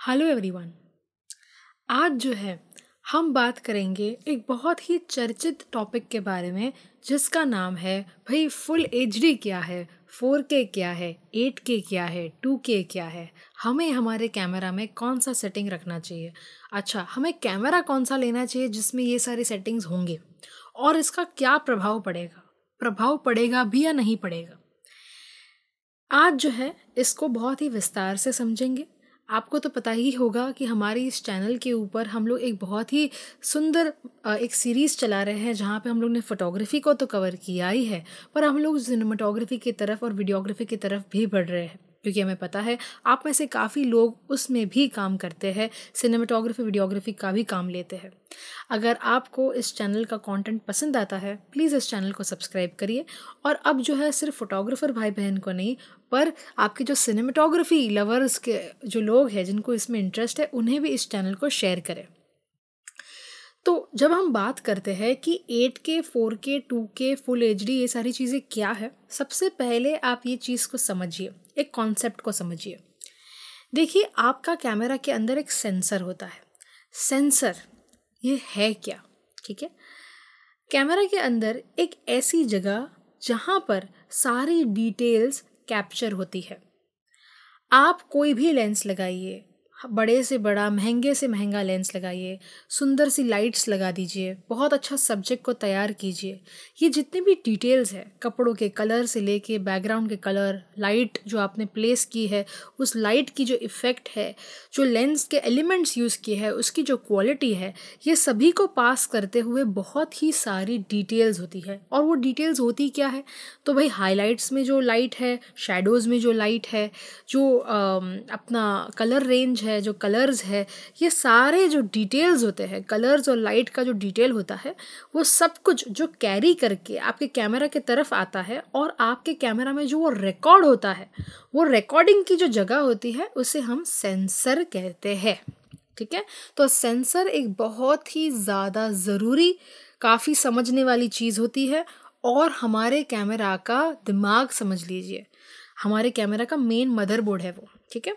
Hello everyone. आज जो है हम बात करेंगे एक बहुत ही चर्चित टॉपिक के बारे में जिसका नाम है भाई फुल एचडी क्या है, 4K क्या है, 8K क्या है, 2K क्या है, हमें हमारे कैमरा में कौन सा सेटिंग रखना चाहिए। अच्छा, हमें कैमरा कौन सा लेना चाहिए जिसमें ये सारी सेटिंग्स होंगे और इसका क्या प्रभाव पड़ेगा भी या नहीं पड़ेगा। आज जो है इसको बहुत ही विस्तार से समझेंगे। आपको तो पता ही होगा कि हमारी इस चैनल के ऊपर हम लोग एक बहुत ही सुंदर एक सीरीज़ चला रहे हैं जहाँ पे हम लोग ने फोटोग्राफी को तो कवर किया ही है, पर हम लोग सिनेमाटोग्राफी की तरफ और वीडियोग्राफी की तरफ भी बढ़ रहे हैं क्योंकि हमें पता है आप में से काफ़ी लोग उसमें भी काम करते हैं, सिनेमाटोग्राफी वीडियोग्राफी का भी काम लेते हैं। अगर आपको इस चैनल का कंटेंट पसंद आता है प्लीज़ इस चैनल को सब्सक्राइब करिए। और अब जो है सिर्फ फोटोग्राफर भाई बहन को नहीं, पर आपके जो सिनेमेटोग्राफी लवर्स के जो लोग हैं जिनको इसमें इंटरेस्ट है उन्हें भी इस चैनल को शेयर करें। तो जब हम बात करते हैं कि 8K 4K 2K full HD ये सारी चीज़ें क्या है, सबसे पहले आप ये चीज़ को समझिए, एक कॉन्सेप्ट को समझिए। देखिए, आपका कैमरा के अंदर एक सेंसर होता है। सेंसर ये है क्या? ठीक है, कैमरा के अंदर एक ऐसी जगह जहाँ पर सारी डिटेल्स कैप्चर होती है। आप कोई भी लेंस लगाइए, बड़े से बड़ा महंगे से महंगा लेंस लगाइए, सुंदर सी लाइट्स लगा दीजिए, बहुत अच्छा सब्जेक्ट को तैयार कीजिए, ये जितने भी डिटेल्स है कपड़ों के कलर से लेके बैकग्राउंड के कलर, लाइट जो आपने प्लेस की है उस लाइट की जो इफ़ेक्ट है, जो लेंस के एलिमेंट्स यूज़ किए हैं उसकी जो क्वालिटी है, ये सभी को पास करते हुए बहुत ही सारी डिटेल्स होती है। और वो डिटेल्स होती क्या है? तो भाई हाईलाइट्स में जो लाइट है, शैडोज़ में जो लाइट है, जो अपना कलर रेंज है, जो कलर्स है, ये सारे जो डिटेल्स होते हैं, कलर्स और लाइट का जो डिटेल होता है, वो सब कुछ जो कैरी करके आपके कैमरा की तरफ आता है और आपके कैमरा में जो वो रिकॉर्ड होता है, वो रिकॉर्डिंग की जो जगह होती है उसे हम सेंसर कहते हैं। ठीक है, तो सेंसर एक बहुत ही ज़्यादा ज़रूरी, काफ़ी समझने वाली चीज़ होती है और हमारे कैमरा का दिमाग समझ लीजिए, हमारे कैमरा का मेन मदरबोर्ड है वो। ठीक है,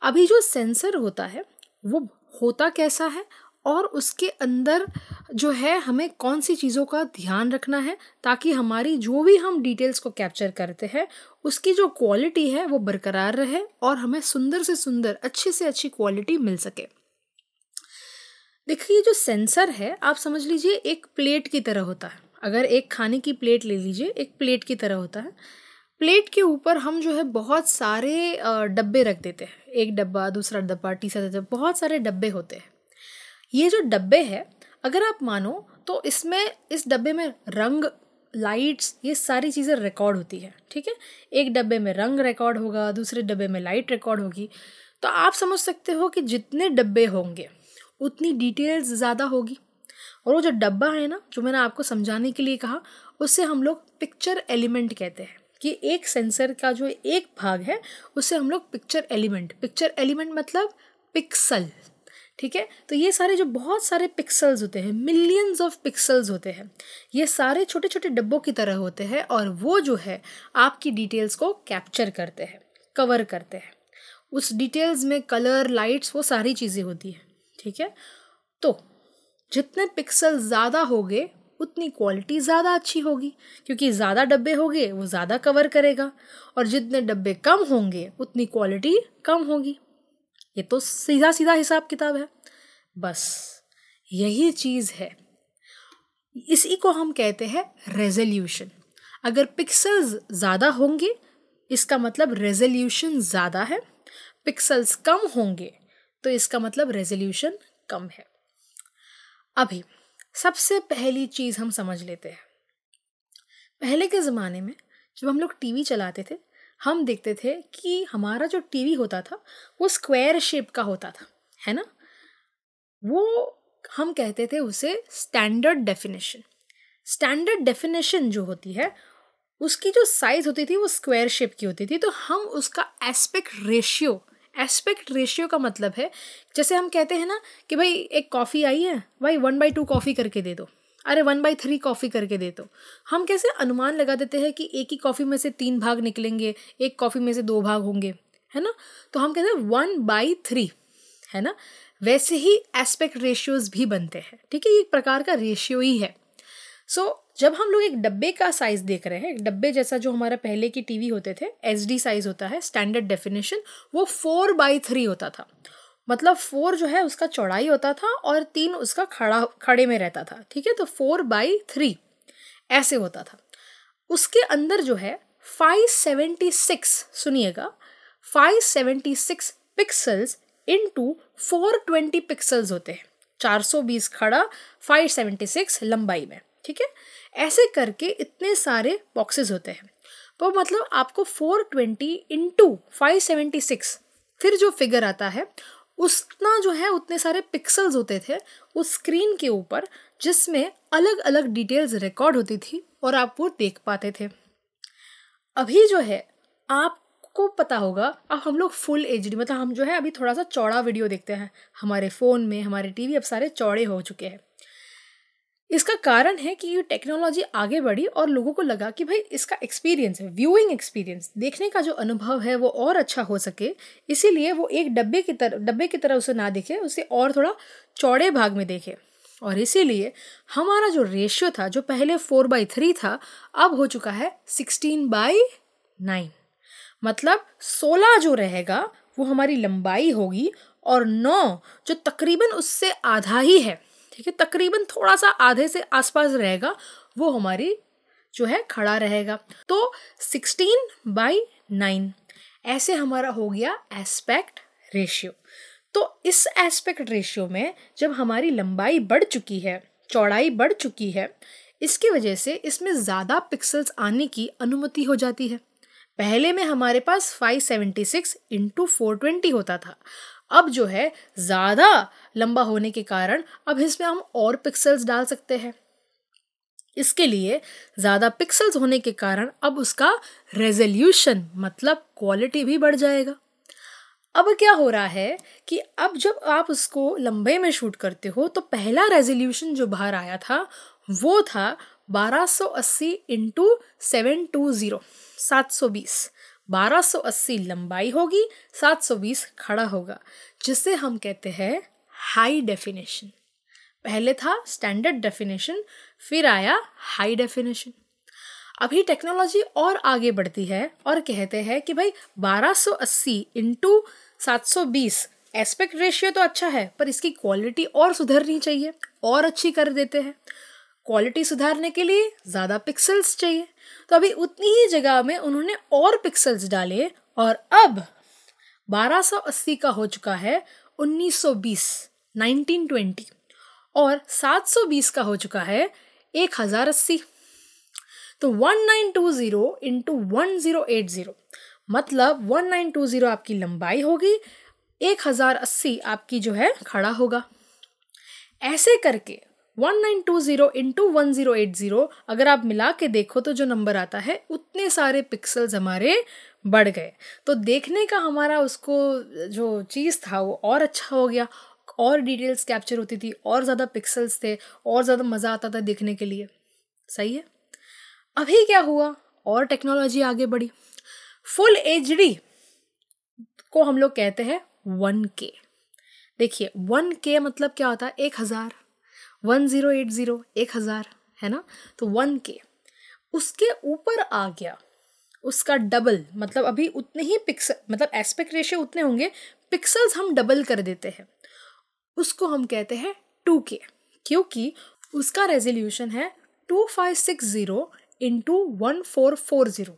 अभी जो सेंसर होता है वो होता कैसा है और उसके अंदर जो है हमें कौन सी चीज़ों का ध्यान रखना है ताकि हमारी जो भी हम डिटेल्स को कैप्चर करते हैं उसकी जो क्वालिटी है वो बरकरार रहे और हमें सुंदर से सुंदर, अच्छी से अच्छी क्वालिटी मिल सके। देखिए, जो सेंसर है आप समझ लीजिए एक प्लेट की तरह होता है। अगर एक खाने की प्लेट ले लीजिए, एक प्लेट की तरह होता है। प्लेट के ऊपर हम जो है बहुत सारे डब्बे रख देते हैं, एक डब्बा, दूसरा डब्बा, तीसरा डब्बा, बहुत सारे डब्बे होते हैं। ये जो डब्बे हैं, अगर आप मानो तो इसमें, इस डब्बे में रंग, लाइट्स, ये सारी चीज़ें रिकॉर्ड होती है। ठीक है, एक डब्बे में रंग रिकॉर्ड होगा, दूसरे डब्बे में लाइट रिकॉर्ड होगी। तो आप समझ सकते हो कि जितने डब्बे होंगे उतनी डिटेल्स ज़्यादा होगी। और वो जो डब्बा है ना, जो मैंने आपको समझाने के लिए कहा, उससे हम लोग पिक्चर एलिमेंट कहते हैं कि एक सेंसर का जो एक भाग है उसे हम लोग पिक्चर एलिमेंट मतलब पिक्सल। ठीक है, तो ये सारे जो बहुत सारे पिक्सल्स होते हैं, मिलियंस ऑफ पिक्सल्स होते हैं, ये सारे छोटे छोटे डब्बों की तरह होते हैं और वो जो है आपकी डिटेल्स को कैप्चर करते हैं, कवर करते हैं। उस डिटेल्स में कलर, लाइट्स, वो सारी चीज़ें होती हैं। ठीक है, तो जितने पिक्सल ज़्यादा होंगे उतनी क्वालिटी ज़्यादा अच्छी होगी क्योंकि ज़्यादा डब्बे होंगे वो ज़्यादा कवर करेगा, और जितने डब्बे कम होंगे उतनी क्वालिटी कम होगी। ये तो सीधा सीधा हिसाब किताब है, बस यही चीज़ है। इसी को हम कहते हैं रेजोल्यूशन। अगर पिक्सल्स ज़्यादा होंगे इसका मतलब रेजोल्यूशन ज़्यादा है, पिक्सल्स कम होंगे तो इसका मतलब रेजोल्यूशन कम है। अभी सबसे पहली चीज़ हम समझ लेते हैं। पहले के ज़माने में जब हम लोग टीवी चलाते थे, हम देखते थे कि हमारा जो टीवी होता था वो स्क्वायर शेप का होता था, है ना। वो हम कहते थे उसे स्टैंडर्ड डेफिनेशन। स्टैंडर्ड डेफिनेशन जो होती है उसकी जो साइज़ होती थी वो स्क्वायर शेप की होती थी। तो हम उसका एस्पेक्ट रेशियो का मतलब है, जैसे हम कहते हैं ना कि भाई एक कॉफ़ी आई है, भाई 1/2 कॉफ़ी करके दे दो, अरे 1/3 कॉफ़ी करके दे दो। हम कैसे अनुमान लगा देते हैं कि एक ही कॉफ़ी में से 3 भाग निकलेंगे, एक कॉफ़ी में से 2 भाग होंगे, है ना। तो हम कहते हैं 1/3, है ना, वैसे ही एस्पेक्ट रेशियोज भी बनते हैं, ठीक है, ये एक प्रकार का रेशियो ही है। जब हम लोग एक डब्बे का साइज देख रहे हैं, एक डब्बे जैसा जो हमारा पहले की टीवी होते थे, HD साइज होता है, स्टैंडर्ड डेफिनेशन, वो 4/3 होता था। मतलब 4 जो है उसका चौड़ाई होता था और 3 उसका खड़े में रहता था, ठीक है, तो 4/3 ऐसे होता था। उसके अंदर जो है 576, सुनिएगा, 576 पिक्सल्स इंटू 420 पिक्सल्स होते हैं। 420 खड़ा, 576 लंबाई में, ठीक है, ऐसे करके इतने सारे बॉक्सेस होते हैं। तो मतलब आपको 420 इंटू 576 फिर जो फिगर आता है उतना जो है उतने सारे पिक्सल्स होते थे उस स्क्रीन के ऊपर, जिसमें अलग अलग डिटेल्स रिकॉर्ड होती थी और आप वो देख पाते थे। अभी जो है आपको पता होगा, अब हम लोग फुल HD, मतलब हम जो है अभी थोड़ा सा चौड़ा वीडियो देखते हैं हमारे फ़ोन में, हमारे टीवी अब सारे चौड़े हो चुके हैं। इसका कारण है कि ये टेक्नोलॉजी आगे बढ़ी और लोगों को लगा कि भाई इसका एक्सपीरियंस है, व्यूइंग एक्सपीरियंस, देखने का जो अनुभव है वो और अच्छा हो सके, इसीलिए वो एक डब्बे की तरह उसे ना देखे, उसे और थोड़ा चौड़े भाग में देखे। और इसीलिए हमारा जो रेशियो था, जो पहले 4/3 था, अब हो चुका है 16/9। मतलब 16 जो रहेगा वो हमारी लंबाई होगी और 9 जो तकरीबन उससे आधा ही है, ठीक है, तकरीबन थोड़ा सा आधे से आसपास रहेगा, वो हमारी जो है खड़ा रहेगा। तो 16/9 ऐसे हमारा हो गया एस्पेक्ट रेशियो। तो इस एस्पेक्ट रेशियो में जब हमारी लंबाई बढ़ चुकी है, चौड़ाई बढ़ चुकी है, इसकी वजह से इसमें ज़्यादा पिक्सल्स आने की अनुमति हो जाती है। पहले में हमारे पास 576 इंटू 420 होता था, अब जो है ज़्यादा लंबा होने के कारण अब इसमें हम और पिक्सल्स डाल सकते हैं। इसके लिए ज़्यादा पिक्सल्स होने के कारण अब उसका रेजोल्यूशन मतलब क्वालिटी भी बढ़ जाएगा। अब क्या हो रहा है कि अब जब आप उसको लंबे में शूट करते हो तो पहला रेजोल्यूशन जो बाहर आया था वो था 1280 इंटू 720, 720। 1280 लंबाई होगी, 720 खड़ा होगा, जिसे हम कहते हैं हाई डेफिनेशन। पहले था स्टैंडर्ड डेफिनेशन, फिर आया हाई डेफिनेशन। अभी टेक्नोलॉजी और आगे बढ़ती है और कहते हैं कि भाई 1280 इंटू 720 एस्पेक्ट रेशियो तो अच्छा है, पर इसकी क्वालिटी और सुधरनी चाहिए, और अच्छी कर देते हैं। क्वालिटी सुधारने के लिए ज़्यादा पिक्सल्स चाहिए, तो अभी उतनी ही जगह में उन्होंने और पिक्सल्स डाले और अब 1280 का हो चुका है 1920, 1920, और 720 का हो चुका है 1080। तो 1920 इंटू 1080 मतलब 1920 आपकी लंबाई होगी, 1080 आपकी जो है खड़ा होगा। ऐसे करके 1920 इंटू 1080 अगर आप मिला के देखो तो जो नंबर आता है उतने सारे पिक्सल्स हमारे बढ़ गए। तो देखने का हमारा उसको जो चीज़ था वो और अच्छा हो गया, और डिटेल्स कैप्चर होती थी, और ज़्यादा पिक्सल्स थे, और ज़्यादा मज़ा आता था देखने के लिए। सही है। अभी क्या हुआ, और टेक्नोलॉजी आगे बढ़ी। फुल HD को हम लोग कहते हैं 1K। देखिए 1K मतलब क्या होता है, 1000, 1080 1000 है ना, तो 1K उसके ऊपर आ गया, उसका डबल, मतलब अभी उतने ही पिक्सल, मतलब एस्पेक्ट रेशियो उतने होंगे, पिक्सल्स हम डबल कर देते हैं, उसको हम कहते हैं 2K, क्योंकि उसका रेजोल्यूशन है 2560 इंटू 1440,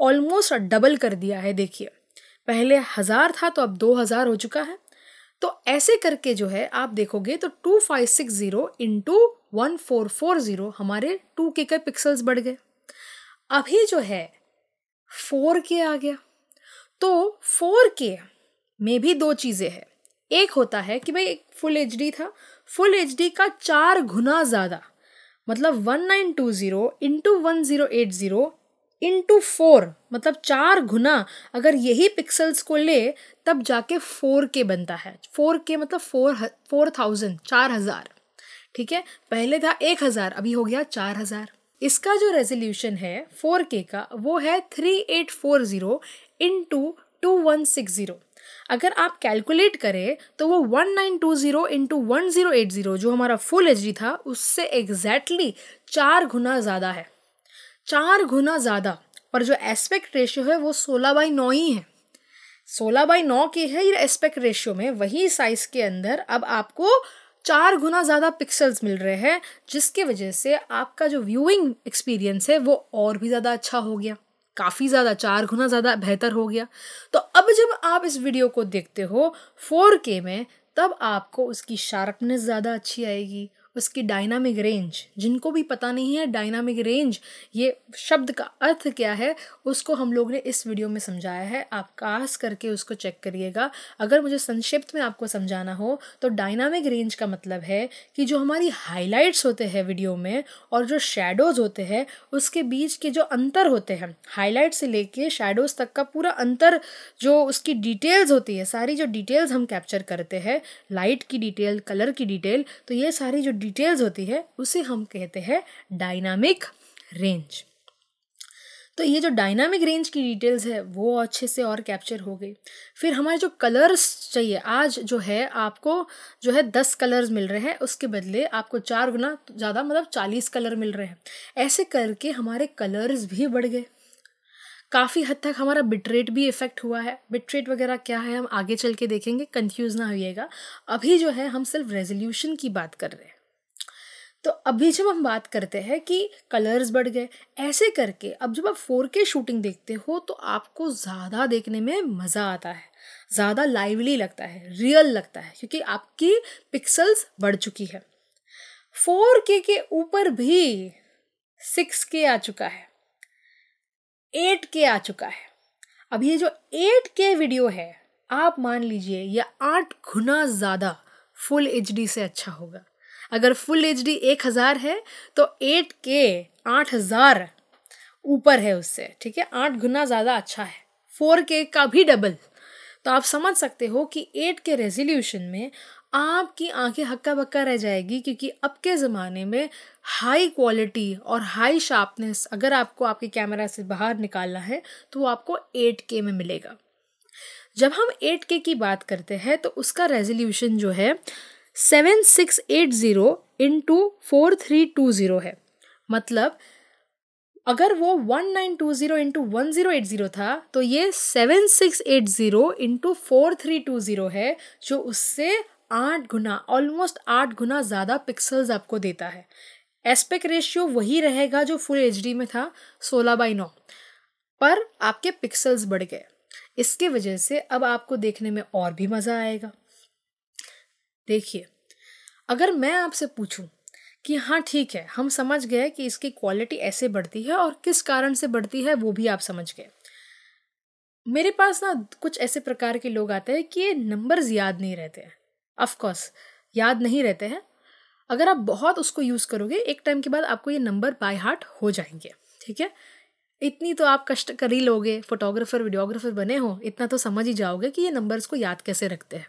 ऑलमोस्ट डबल कर दिया है। देखिए पहले 1000 था तो अब 2000 हो चुका है। तो ऐसे करके जो है आप देखोगे तो 2560 इंटू 1440 हमारे 2K के पिक्सल्स बढ़ गए। अभी जो है 4K आ गया। तो 4K में भी दो चीज़ें हैं। एक होता है कि भाई फुल HD था, फुल HD का 4 गुना ज़्यादा, मतलब 1920 इंटू 1080 इंटू 4, मतलब 4 गुना अगर यही पिक्सल्स को ले तब जाके 4K बनता है। 4K मतलब 4000, 4000, ठीक है। पहले था 1000, अभी हो गया 4000। इसका जो रेजोल्यूशन है 4K का वो है 3840 इंटू 2160। अगर आप कैलकुलेट करें तो वो 1920 इंटू 1080 जो हमारा फुल एच था उससे एग्जैक्टली 4 गुना ज़्यादा है, 4 गुना ज़्यादा। और जो एस्पेक्ट रेशियो है वो 16:9 ही है, 16:9 की है ये एस्पेक्ट रेशियो में। वही साइज के अंदर अब आपको 4 गुना ज़्यादा पिक्सल्स मिल रहे हैं, जिसके वजह से आपका जो व्यूइंग एक्सपीरियंस है वो और भी ज़्यादा अच्छा हो गया, काफ़ी ज़्यादा 4 गुना ज़्यादा बेहतर हो गया। तो अब जब आप इस वीडियो को देखते हो 4K में, तब आपको उसकी शार्पनेस ज़्यादा अच्छी आएगी, उसकी डायनामिक रेंज, जिनको भी पता नहीं है डायनामिक रेंज ये शब्द का अर्थ क्या है, उसको हम लोग ने इस वीडियो में समझाया है। आप खास करके उसको चेक करिएगा। अगर मुझे संक्षिप्त में आपको समझाना हो तो डायनामिक रेंज का मतलब है कि जो हमारी हाइलाइट्स होते हैं वीडियो में और जो शैडोज़ होते हैं उसके बीच के जो अंतर होते हैं, हाईलाइट से लेके शैडोज़ तक का पूरा अंतर, जो उसकी डिटेल्स होती है, सारी जो डिटेल्स हम कैप्चर करते हैं, लाइट की डिटेल, कलर की डिटेल, तो ये सारी जो डिटेल्स होती है उसे हम कहते हैं डायनामिक रेंज। तो ये जो डायनामिक रेंज की डिटेल्स है वो अच्छे से और कैप्चर हो गई। फिर हमारे जो कलर्स चाहिए, आज जो है आपको जो है 10 कलर्स मिल रहे हैं, उसके बदले आपको 4 गुना ज़्यादा मतलब 40 कलर मिल रहे हैं। ऐसे करके हमारे कलर्स भी बढ़ गए। काफ़ी हद तक हमारा बिटरेट भी इफ़ेक्ट हुआ है। बिटरेट वगैरह क्या है हम आगे चल के देखेंगे, कंफ्यूज ना होइएगा। अभी जो है हम सिर्फ रेजोल्यूशन की बात कर रहे हैं। तो अभी जब हम बात करते हैं कि कलर्स बढ़ गए, ऐसे करके अब जब आप 4K शूटिंग देखते हो तो आपको ज़्यादा देखने में मज़ा आता है, ज़्यादा लाइवली लगता है, रियल लगता है, क्योंकि आपकी पिक्सल्स बढ़ चुकी है। 4K के ऊपर भी 6K आ चुका है, 8K आ चुका है। अब ये जो 8K वीडियो है, आप मान लीजिए ये 8 गुना ज़्यादा फुल HD से अच्छा होगा। अगर फुल HD 1000 है तो 8K 8000 ऊपर है उससे, ठीक है, 8 गुना ज़्यादा अच्छा है, 4K का भी डबल। तो आप समझ सकते हो कि 8K रेजोल्यूशन में आपकी आंखें हक्का बक्का रह जाएगी, क्योंकि अब के ज़माने में हाई क्वालिटी और हाई शार्पनेस अगर आपको आपके कैमरा से बाहर निकालना है तो वो आपको 8K में मिलेगा। जब हम 8K की बात करते हैं तो उसका रेजोल्यूशन जो है 7680 इंटू 4320 है। मतलब अगर वो 1920 इंटू 1080 था तो ये 7680 इंटू 4320 है, जो उससे 8 गुना, ऑलमोस्ट 8 गुना ज़्यादा पिक्सल्स आपको देता है। एस्पेक्ट रेशियो वही रहेगा जो फुल HD में था, 16:9, पर आपके पिक्सल्स बढ़ गए। इसके वजह से अब आपको देखने में और भी मज़ा आएगा। देखिए, अगर मैं आपसे पूछूं कि हाँ ठीक है, हम समझ गए कि इसकी क्वालिटी ऐसे बढ़ती है और किस कारण से बढ़ती है वो भी आप समझ गए। मेरे पास ना कुछ ऐसे प्रकार के लोग आते हैं कि ये नंबर्स याद नहीं रहते हैं। ऑफ कोर्स याद नहीं रहते हैं। अगर आप बहुत उसको यूज़ करोगे एक टाइम के बाद आपको ये नंबर बाय हार्ट हो जाएंगे, ठीक है। इतनी तो आप कष्ट कर ही लोगे, फोटोग्राफर वीडियोग्राफर बने हो, इतना तो समझ ही जाओगे कि ये नंबर्स को याद कैसे रखते हैं।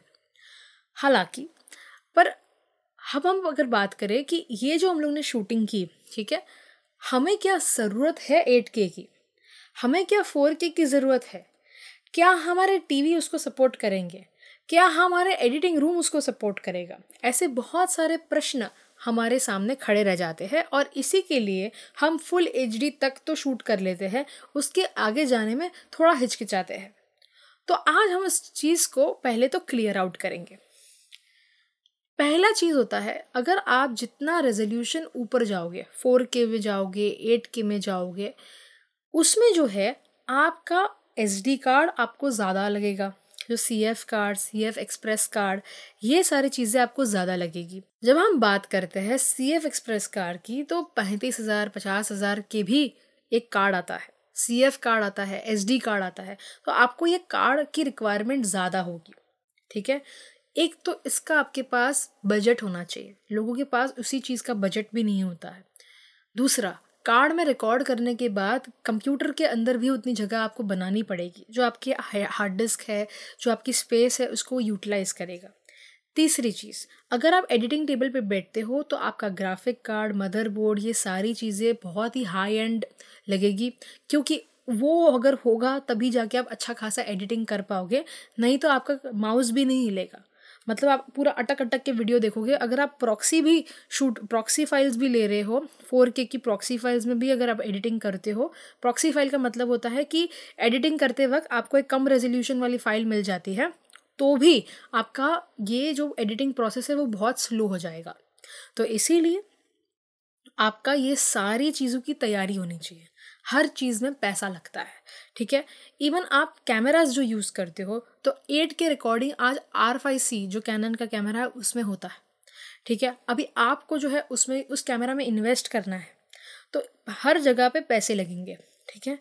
हालांकि पर अब हम अगर बात करें कि ये जो हम लोग ने शूटिंग की, ठीक है, हमें क्या ज़रूरत है 8K की, हमें क्या 4K की ज़रूरत है, क्या हमारे टीवी उसको सपोर्ट करेंगे, क्या हमारे एडिटिंग रूम उसको सपोर्ट करेगा, ऐसे बहुत सारे प्रश्न हमारे सामने खड़े रह जाते हैं। और इसी के लिए हम फुल HD तक तो शूट कर लेते हैं, उसके आगे जाने में थोड़ा हिचकिचाते हैं। तो आज हम इस चीज़ को पहले तो क्लियर आउट करेंगे। पहला चीज़ होता है, अगर आप जितना रेजोल्यूशन ऊपर जाओगे, 4K में जाओगे, 8K में जाओगे, उसमें जो है आपका SD कार्ड आपको ज़्यादा लगेगा। जो CF card, CF express card, ये सारी चीज़ें आपको ज़्यादा लगेगी। जब हम बात करते हैं CF एक्सप्रेस कार्ड की तो 35,000 50,000 के भी एक कार्ड आता है, CF कार्ड आता है, SD कार्ड आता है। तो आपको ये कार्ड की रिक्वायरमेंट ज़्यादा होगी, ठीक है। एक तो इसका आपके पास बजट होना चाहिए, लोगों के पास उसी चीज़ का बजट भी नहीं होता है। दूसरा, कार्ड में रिकॉर्ड करने के बाद कंप्यूटर के अंदर भी उतनी जगह आपको बनानी पड़ेगी, जो आपकी हार्ड डिस्क है, जो आपकी स्पेस है, उसको यूटिलाइज करेगा। तीसरी चीज़, अगर आप एडिटिंग टेबल पे बैठते हो तो आपका ग्राफिक कार्ड, मदरबोर्ड, ये सारी चीज़ें बहुत ही हाई एंड लगेगी, क्योंकि वो अगर होगा तभी जाके आप अच्छा खासा एडिटिंग कर पाओगे, नहीं तो आपका माउस भी नहीं हिलेगा। मतलब आप पूरा अटक अटक के वीडियो देखोगे। अगर आप प्रॉक्सी फाइल्स भी ले रहे हो, 4K की प्रॉक्सी फाइल्स में भी अगर आप एडिटिंग करते हो, प्रॉक्सी फाइल का मतलब होता है कि एडिटिंग करते वक्त आपको एक कम रेजोल्यूशन वाली फाइल मिल जाती है, तो भी आपका ये जो एडिटिंग प्रोसेस है वो बहुत स्लो हो जाएगा। तो इसीलिए आपका ये सारी चीज़ों की तैयारी होनी चाहिए। हर चीज़ में पैसा लगता है, ठीक है। इवन आप कैमरास जो यूज़ करते हो, तो 8K रिकॉर्डिंग आज R5C जो कैनन का कैमरा है उसमें होता है, ठीक है। अभी आपको जो है उसमें उस कैमरा में इन्वेस्ट करना है, तो हर जगह पे पैसे लगेंगे, ठीक है।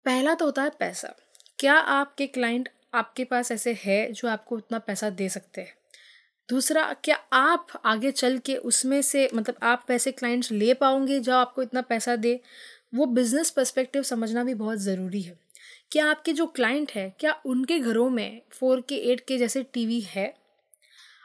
पहला तो होता है पैसा। क्या आपके क्लाइंट आपके पास ऐसे है जो आपको उतना पैसा दे सकते हैं? दूसरा, क्या आप आगे चल के उसमें से मतलब आप पैसे क्लाइंट्स ले पाओगे जो आपको इतना पैसा दे? वो बिजनेस पर्सपेक्टिव समझना भी बहुत ज़रूरी है। क्या आपके जो क्लाइंट है, क्या उनके घरों में 4K 8K जैसे टीवी है?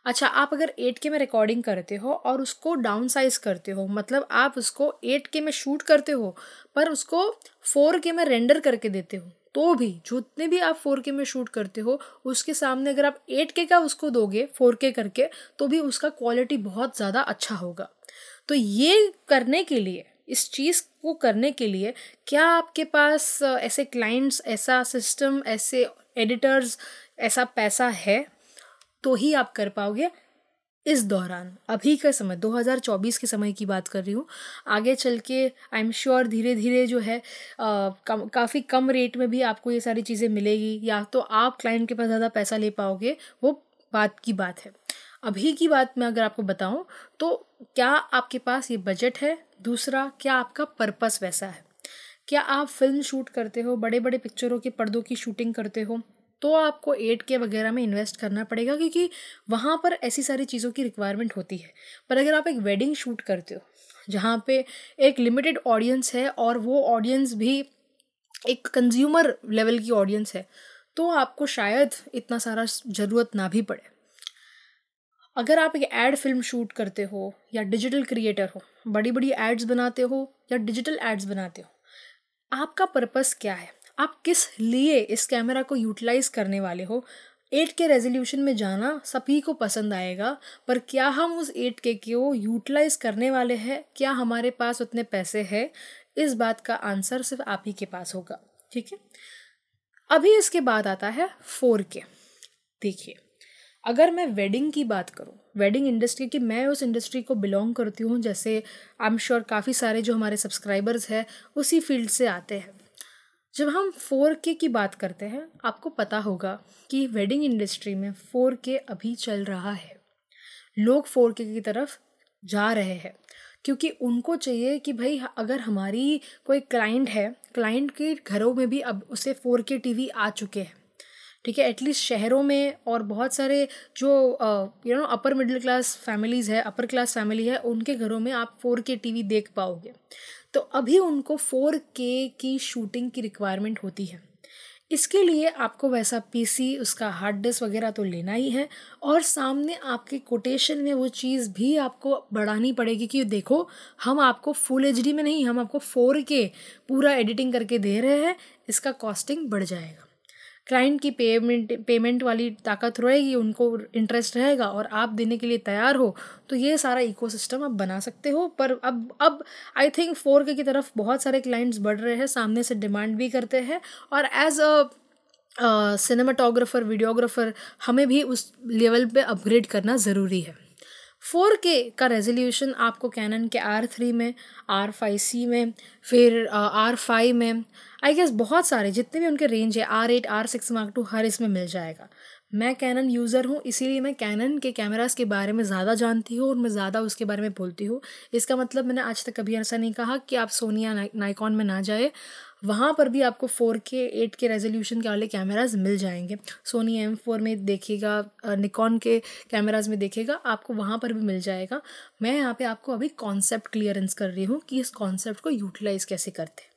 अच्छा, आप अगर 8K में रिकॉर्डिंग करते हो और उसको डाउन साइज करते हो, मतलब आप उसको 8K में शूट करते हो पर उसको 4K में रेंडर करके देते हो, तो भी जितने भी आप 4K में शूट करते हो उसके सामने अगर आप 8K का उसको दोगे 4K करके, तो भी उसका क्वालिटी बहुत ज़्यादा अच्छा होगा। तो ये करने के लिए, इस चीज़ को करने के लिए क्या आपके पास ऐसे क्लाइंट्स, ऐसा सिस्टम, ऐसे एडिटर्स, ऐसा पैसा है? तो ही आप कर पाओगे। इस दौरान अभी का समय 2024 के समय की बात कर रही हूँ। आगे चल के आई एम श्योर धीरे धीरे जो है काफ़ी कम रेट में भी आपको ये सारी चीज़ें मिलेगी, या तो आप क्लाइंट के पास ज़्यादा पैसा ले पाओगे, वो बात की बात है। अभी की बात मैं अगर आपको बताऊं तो क्या आपके पास ये बजट है? दूसरा, क्या आपका पर्पस वैसा है? क्या आप फिल्म शूट करते हो, बड़े बड़े पिक्चरों के पर्दों की शूटिंग करते हो, तो आपको 8K वगैरह में इन्वेस्ट करना पड़ेगा, क्योंकि वहाँ पर ऐसी सारी चीज़ों की रिक्वायरमेंट होती है। पर अगर आप एक वेडिंग शूट करते हो जहाँ पे एक लिमिटेड ऑडियंस है और वो ऑडियंस भी एक कंज्यूमर लेवल की ऑडियंस है, तो आपको शायद इतना सारा ज़रूरत ना भी पड़े। अगर आप एक एड फिल्म शूट करते हो या डिजिटल क्रिएटर हो, बड़ी बड़ी एड्स बनाते हो या डिजिटल एड्स बनाते हो, आपका पर्पस क्या है? आप किस लिए इस कैमरा को यूटिलाइज करने वाले हो? 8K रेजोल्यूशन में जाना सभी को पसंद आएगा, पर क्या हम उस 8K को यूटिलाइज करने वाले हैं? क्या हमारे पास उतने पैसे हैं? इस बात का आंसर सिर्फ आप ही के पास होगा, ठीक है। अभी इसके बाद आता है 4K। देखिए, अगर मैं वेडिंग की बात करूं, वेडिंग इंडस्ट्री की, मैं उस इंडस्ट्री को बिलोंग करती हूं, जैसे आई एम श्योर काफ़ी सारे जो हमारे सब्सक्राइबर्स हैं उसी फील्ड से आते हैं। जब हम 4K की बात करते हैं, आपको पता होगा कि वेडिंग इंडस्ट्री में 4K अभी चल रहा है। लोग 4K की तरफ जा रहे हैं क्योंकि उनको चाहिए कि भाई अगर हमारी कोई क्लाइंट है, क्लाइंट के घरों में भी अब उसे 4K टीवी आ चुके हैं, ठीक है। एटलीस्ट शहरों में और बहुत सारे जो अपर मिडिल क्लास फैमिलीज़ है, अपर क्लास फैमिली है, उनके घरों में आप 4K टीवी देख पाओगे। तो अभी उनको 4K की शूटिंग की रिक्वायरमेंट होती है। इसके लिए आपको वैसा पीसी, उसका हार्ड डिस्क वगैरह तो लेना ही है, और सामने आपके कोटेशन में वो चीज़ भी आपको बढ़ानी पड़ेगी कि देखो, हम आपको फुल HD में नहीं, हम आपको 4K पूरा एडिटिंग करके दे रहे हैं, इसका कॉस्टिंग बढ़ जाएगा। क्लाइंट की पेमेंट वाली ताकत रहेगी, उनको इंटरेस्ट रहेगा और आप देने के लिए तैयार हो, तो ये सारा इकोसिस्टम आप बना सकते हो। पर अब आई थिंक 4K की तरफ बहुत सारे क्लाइंट्स बढ़ रहे हैं, सामने से डिमांड भी करते हैं, और एज अ सिनेमाटोग्राफर, वीडियोग्राफर, हमें भी उस लेवल पे अपग्रेड करना ज़रूरी है। 4K का रेजोल्यूशन आपको कैनन के R3 में, R5C में, फिर R5 में, आई गेस बहुत सारे जितने भी उनके रेंज है, R8, R6 Mark II, हर इसमें मिल जाएगा। मैं कैनन यूज़र हूँ, इसीलिए मैं कैनन के कैमरास के बारे में ज़्यादा जानती हूँ और मैं ज़्यादा उसके बारे में बोलती हूँ। इसका मतलब मैंने आज तक कभी ऐसा नहीं कहा कि आप सोनी या नाइकॉन में ना जाए, वहाँ पर भी आपको 4K 8K रेजोल्यूशन के वाले कैमरास मिल जाएंगे। सोनी M4 में देखिएगा, निकॉन के कैमरास में देखिएगा, आपको वहाँ पर भी मिल जाएगा। मैं यहाँ पे आपको अभी कॉन्सेप्ट क्लियरेंस कर रही हूँ कि इस कॉन्सेप्ट को यूटिलाइज़ कैसे करते हैं।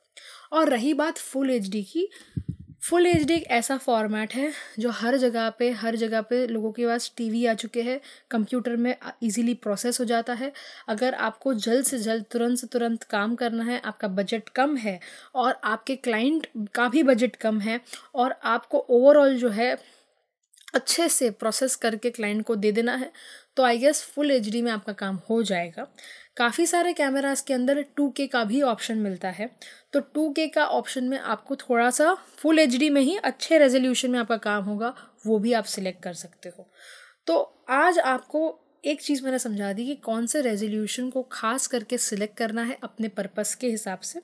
और रही बात फुल HD की, फुल एचडी एक ऐसा फॉर्मेट है जो हर जगह पे लोगों के पास टीवी आ चुके हैं, कंप्यूटर में इजीली प्रोसेस हो जाता है। अगर आपको जल्द से जल्द तुरंत से तुरंत काम करना है, आपका बजट कम है और आपके क्लाइंट का भी बजट कम है और आपको ओवरऑल जो है अच्छे से प्रोसेस करके क्लाइंट को दे देना है, तो आई गेस फुल एचडी में आपका काम हो जाएगा। काफ़ी सारे कैमरास के अंदर 2K का भी ऑप्शन मिलता है, तो 2K का ऑप्शन में आपको थोड़ा सा फुल एचडी में ही अच्छे रेजोल्यूशन में आपका काम होगा, वो भी आप सिलेक्ट कर सकते हो। तो आज आपको एक चीज़ मैंने समझा दी कि कौन से रेजोल्यूशन को खास करके सिलेक्ट करना है अपने पर्पस के हिसाब से।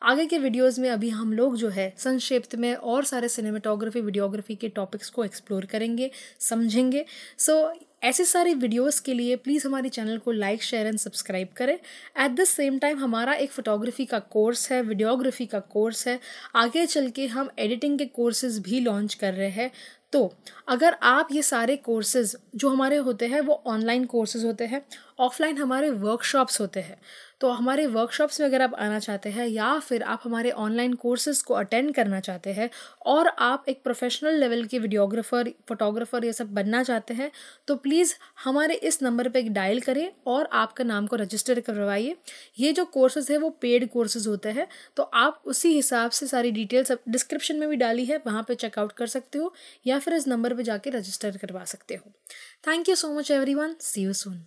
आगे के वीडियोस में अभी हम लोग जो है संक्षिप्त में और सारे सिनेमेटोग्राफी वीडियोग्राफी के टॉपिक्स को एक्सप्लोर करेंगे, समझेंगे। सो ऐसे सारे वीडियोस के लिए प्लीज़ हमारे चैनल को लाइक, शेयर एंड सब्सक्राइब करें। एट द सेम टाइम हमारा एक फोटोग्राफी का कोर्स है, वीडियोग्राफी का कोर्स है, आगे चल के हम एडिटिंग के कोर्सेज भी लॉन्च कर रहे हैं। तो अगर आप ये सारे कोर्सेज जो हमारे होते हैं वो ऑनलाइन कोर्सेज होते हैं, ऑफलाइन हमारे वर्कशॉप्स होते हैं, तो हमारे वर्कशॉप्स में अगर आप आना चाहते हैं या फिर आप हमारे ऑनलाइन कोर्सेज को अटेंड करना चाहते हैं और आप एक प्रोफेशनल लेवल के वीडियोग्राफर, फोटोग्राफर ये सब बनना चाहते हैं, तो प्लीज़ हमारे इस नंबर पे एक डायल करें और आपका नाम को रजिस्टर करवाइए। ये जो कोर्सेज है वो पेड कोर्सेज होते हैं, तो आप उसी हिसाब से सारी डिटेल्स डिस्क्रिप्शन में भी डाली है, वहाँ पे चेकआउट कर सकते हो या फिर इस नंबर पे जाके रजिस्टर करवा सकते हो। Thank you so much everyone, see you soon.